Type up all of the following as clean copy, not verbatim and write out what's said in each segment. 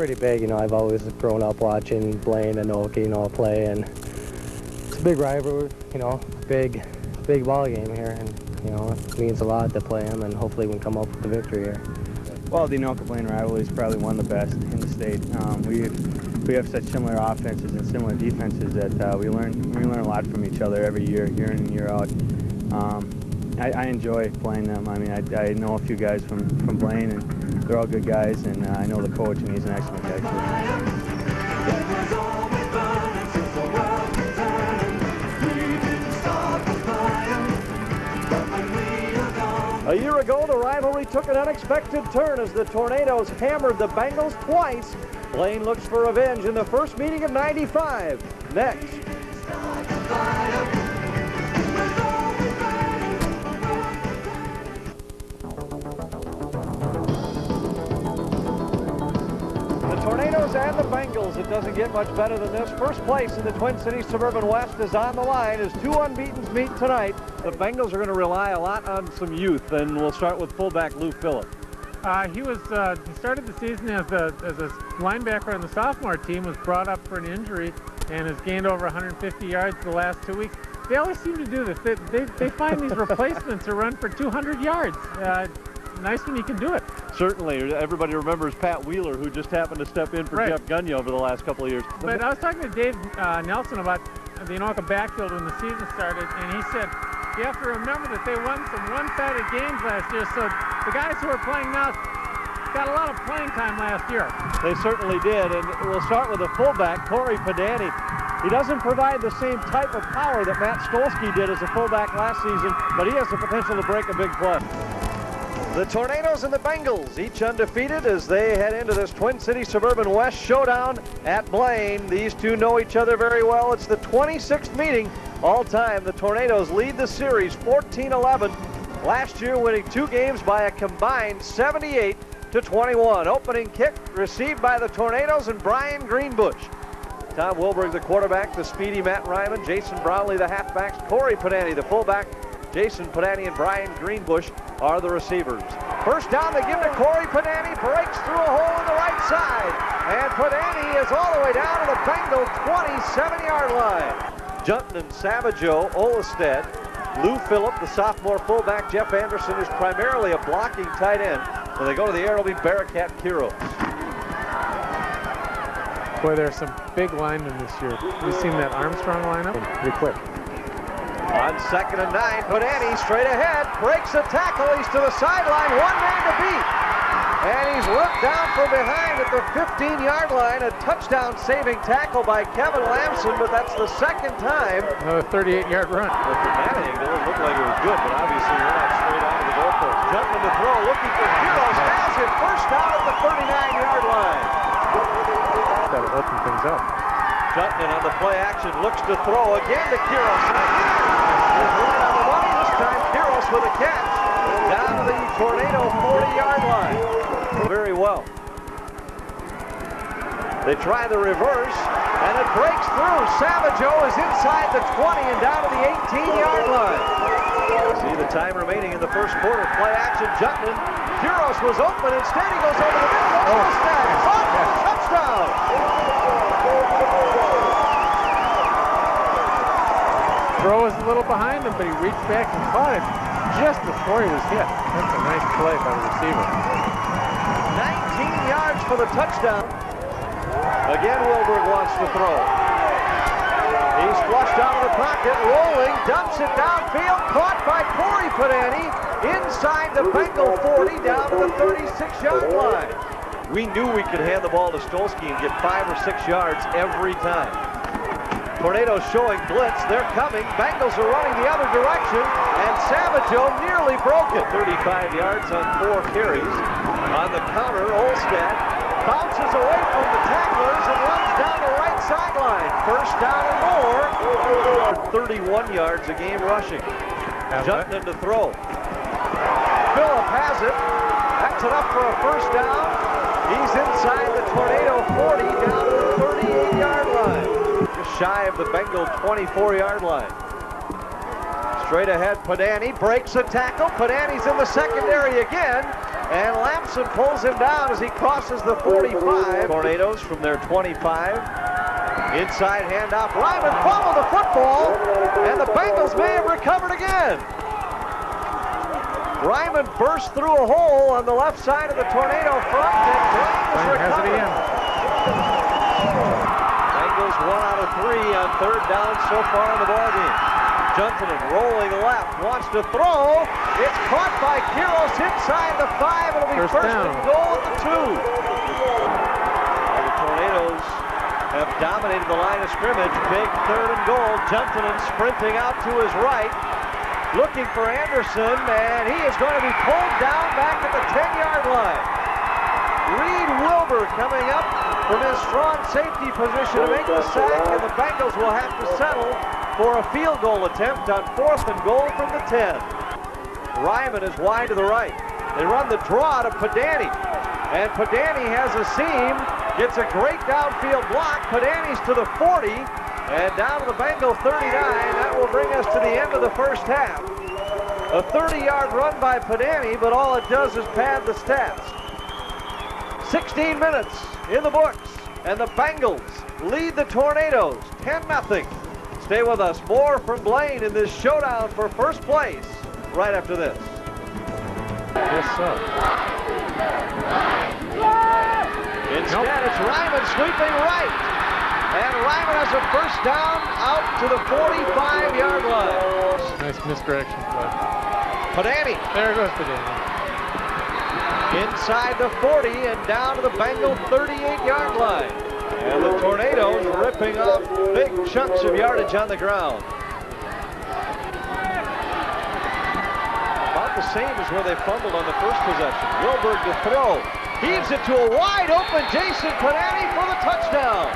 pretty big. You know, I've always grown up watching Blaine and Anoka, you know, play, and it's a big rivalry, you know, big ball game here, and, you know, it means a lot to play them, and hopefully we can come up with the victory here. Well, the Anoka-Blaine rivalry is probably one of the best in the state. We have such similar offenses and similar defenses that we learn a lot from each other every year in and year out. I enjoy playing them. I mean, I know a few guys from Blaine, and they're all good guys, and I know the coach, and he's an excellent guy too. A year ago, the rivalry took an unexpected turn as the Tornadoes hammered the Bengals twice. Blaine looks for revenge in the first meeting of '95. Next. The Tornadoes and the Bengals. It doesn't get much better than this. First place in the Twin Cities Suburban West is on the line as two unbeatens meet tonight. The Bengals are going to rely a lot on some youth, and we'll start with fullback Lou Phillip. He started the season as a linebacker on the sophomore team, was brought up for an injury, and has gained over 150 yards the last 2 weeks. They always seem to do this. They find these replacements to run for 200 yards. Nice when you can do it. Certainly. Everybody remembers Pat Wheeler, who just happened to step in for Jeff Gunny over the last couple of years. But I was talking to Dave Nelson about the Anoka backfield when the season started, and he said, you have to remember that they won some one-sided games last year, so the guys who are playing now got a lot of playing time last year. They certainly did, and we'll start with the fullback, Corey Padani. He doesn't provide the same type of power that Matt Stolsky did as a fullback last season, but he has the potential to break a big play. The Tornadoes and the Bengals, each undefeated as they head into this Twin Cities Suburban West showdown at Blaine. These two know each other very well. It's the 26th meeting all time. The Tornadoes lead the series 14-11. Last year winning two games by a combined 78-21. Opening kick received by the Tornadoes and Brian Greenbush. Tom Wilberg, the quarterback, the speedy Matt Ryman, Jason Brownlee, the halfbacks, Corey Padani, the fullback, Jason Padani and Brian Greenbush are the receivers. First down, they give to Corey Padani, breaks through a hole in the right side. And Padani is all the way down to the Bengal 27-yard line. Junton and Savageau, Olestead, Lou Phillip, the sophomore fullback, Jeff Anderson is primarily a blocking tight end. When they go to the air, it'll be Barakat Kiros. Boy, there's some big linemen this year. We've seen that Armstrong lineup. Pretty quick. On 2nd and 9, Padani straight ahead, breaks a tackle, he's to the sideline, one man to beat. And he's whipped down from behind at the 15-yard line, a touchdown-saving tackle by Kevin Lamson, but that's the second time. Another 38-yard run. Well, from that angle, it looked like it was good, but obviously you're not straight out of the goalpost. Jumping to throw, looking for Kiros, has it, first down at the 39-yard line. Got to open things up. Jutton on the play action, looks to throw again to Kiros. He's right on the money this time. Kiros with a catch down to the Tornado 40-yard line. Very well. They try the reverse, and it breaks through. Savageau is inside the 20 and down to the 18-yard line. See the time remaining in the first quarter. Play action, Jutton. Kiros was open. Instead, he goes over the middle. Touchdown! Throw was a little behind him, but he reached back and caught it just before he was hit. That's a nice play by the receiver. 19 yards for the touchdown. Again, Wilberg wants to throw. He's flushed out of the pocket, rolling, dumps it downfield, caught by Corey Padani inside the Bengal 40 down to the 36-yard line. We knew we could hand the ball to Stolsky and get 5 or 6 yards every time. Tornadoes showing blitz, they're coming. Bengals are running the other direction, and Savageau nearly broke it. 35 yards on 4 carries. On the counter, Olstead bounces away from the tacklers and runs down the right sideline. First down and more. 31 yards a game rushing. Jutton to throw. Phillip has it. That's enough for a first down. He's inside the Tornado 40 down to the 38-yard line. Just shy of the Bengal 24-yard line. Straight ahead, Padani breaks a tackle. Padani's in the secondary again. And Lamson pulls him down as he crosses the 45. Tornadoes from their 25. Inside handoff. Ryman fumbled the football, and the Bengals may have recovered again. Ryman burst through a hole on the left side of the Tornado front, and Blaine has it again. Bengals 1 out of 3 on 3rd down so far in the ballgame. Juntonen rolling left, wants to throw. It's caught by Kiros inside the 5. It'll be first and goal at the 2. The Tornadoes have dominated the line of scrimmage. Big 3rd and goal. Juntonen sprinting out to his right, looking for Anderson, and he is going to be pulled down back at the 10-yard line. Reed Wilbur coming up from his strong safety position to make the sack, and the Bengals will have to settle for a field goal attempt on 4th and goal from the 10. Ryman is wide to the right. They run the draw to Padani, and Padani has a seam, gets a great downfield block. Padani's to the 40, and down to the Bengal 39. That will bring us to the end of the first half. A 30-yard run by Padani, but all it does is pad the stats. 16 minutes in the books, and the Bengals lead the Tornadoes 10-0. Stay with us. More from Blaine in this showdown for first place right after this. Yes, sir. Instead, it's Ryman sweeping right. And Ryman has a first down out to the 45-yard line. Nice misdirection play. Padani. There goes Padani. Inside the 40 and down to the Bengal 38-yard line. And the Tornadoes ripping off big chunks of yardage on the ground. About the same as where they fumbled on the first possession. Wilberg to throw. Heaves it to a wide open Jason Padani for the touchdown.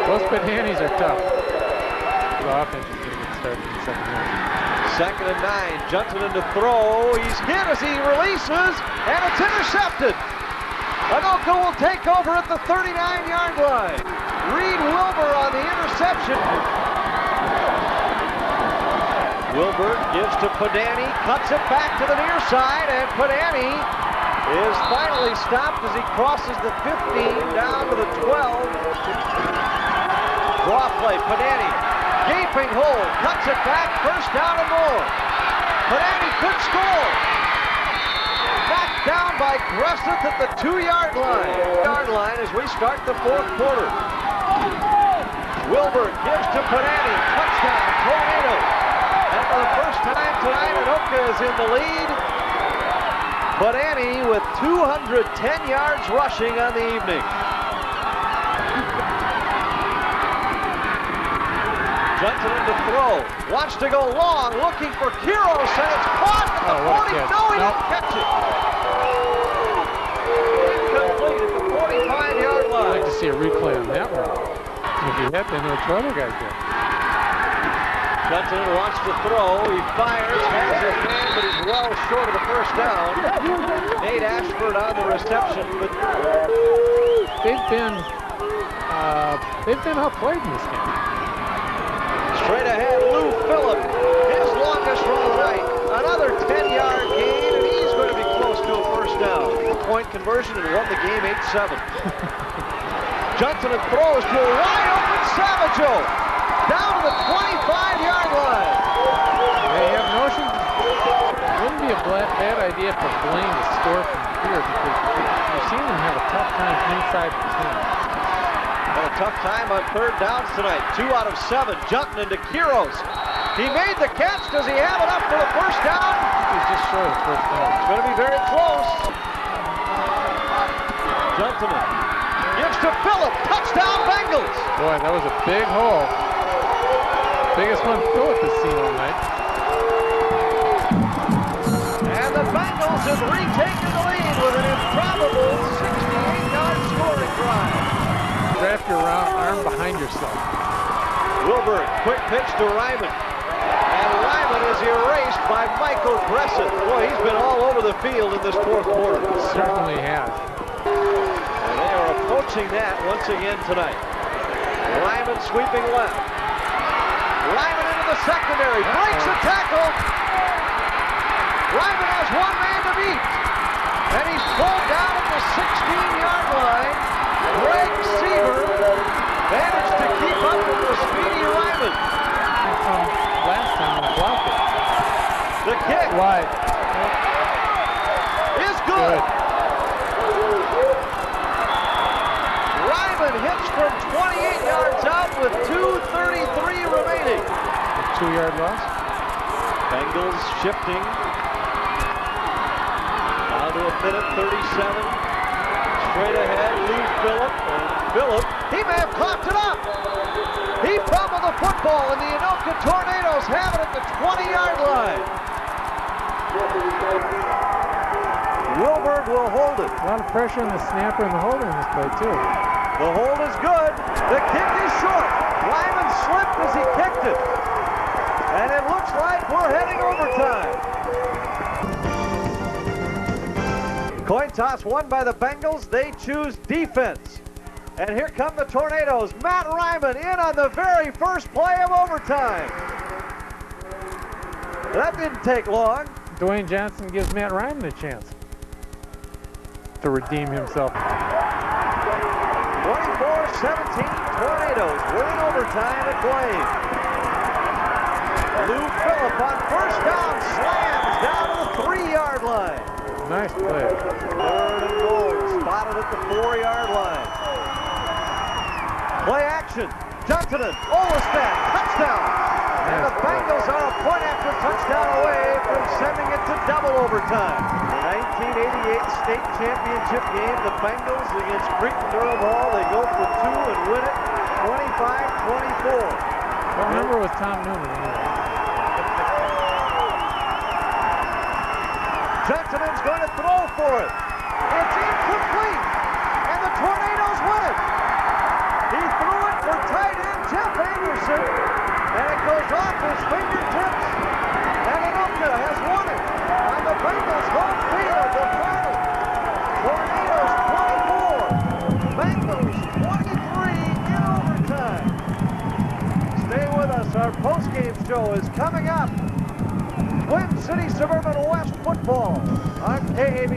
Those Padanis are tough. The offense is going to get started in the second half. 2nd and 9. Juntonen to throw. He's hit as he releases, and it's intercepted. Anoka will take over at the 39-yard line. Reed Wilbur on the interception. Wilbur gives to Padani, cuts it back to the near side, and Padani is finally stopped as he crosses the 15 down to the 12. Draw play, Padani, gaping hole, cuts it back, first down and more. Padani could score. Knocked down by Gresseth at the 2-yard line as we start the 4th quarter. Wilbur gives to Padani, touchdown, Tornadoes. And for the first time tonight, Anoka is in the lead. Padani with 210 yards rushing on the evening. Juntonen to throw, wants to go long, looking for Kiros, and it's caught at the 40. No, he didn't catch it. Incomplete at the 45-yard line. I'd like to see a replay on that one. If he had, then which other guys did. Juntonen wants to throw, he fires, has his man, but he's well short of the first down. Nate Ashford on the reception, but they've been outplayed in this game. Straight ahead, Lou Phillip, his longest run of the night. Another 10-yard gain, and he's going to be close to a first down. Point conversion and won the game 8-7. Juntonen throws to a wide open Savageau down to the 25-yard line. They have notions. It wouldn't be a bad idea for Blaine to score from here because we've seen them have a tough time inside the 10. Had a tough time on 3rd downs tonight. 2 out of 7. Juntonen to Kiros. He made the catch. Does he have it up for the first down? He's just short of the first down. It's going to be very close. Juntonen gives to Phillip. Touchdown Bengals. Boy, that was a big hole. Biggest one Phillip has seen all night. And the Bengals have retaken the lead with an improbable 68-yard scoring drive. Wrap your arm behind yourself. Wilbur, quick pitch to Ryman. And Ryman is erased by Michael Gresseth. Boy, he's been all over the field in this 4th quarter. Certainly has. And they are approaching that once again tonight. Ryman sweeping left. Ryman into the secondary, breaks the tackle. Lyman has one man to beat. And he's pulled down at the 16-yard line. Greg Seaver managed to keep up with the speedy Lyman. Last time we blocked it. The kick Wide. is good. Lyman hits from 28 yards out with 2:33 remaining. 2-yard loss. Bengals shifting. Down to a minute 37. Straight ahead, Lee Phillip. And Phillip, he may have coughed it up. He fumbled the football, and the Anoka Tornadoes have it at the 20-yard line. Wilberg will hold it. A lot of pressure on the snapper and the holder in this play, too. The hold is good. The kick is short. Lyman slipped as he kicked it. And it looks like we're heading overtime. Coin toss won by the Bengals. They choose defense. And here come the Tornadoes. Matt Ryman in on the very first play of overtime. That didn't take long. Dwayne Johnson gives Matt Ryman a chance to redeem himself. 24-17, Tornadoes win overtime at Blaine. Lou Phillip on first down slams down to the 3-yard line. Nice play. 3rd and goal, spotted at the 4-yard line. Play action, Juntonen, Olestad, touchdown. And the Bengals are a point after touchdown away from sending it to double overtime. The 1988 state championship game, the Bengals against Cretin-Durham Hall. They go for 2 and win it 25-24. What number was Tom Newman? Juntonen's going to throw for it. It's incomplete, and the Tornadoes win it. He threw it for tight end Jeff Anderson, and it goes off his fingertips, and Anoka has won it on the Bengals home field. The final, Tornadoes 24, Bengals 23 in overtime. Stay with us. Our postgame show is coming up. Twin City Suburban West football on KABL.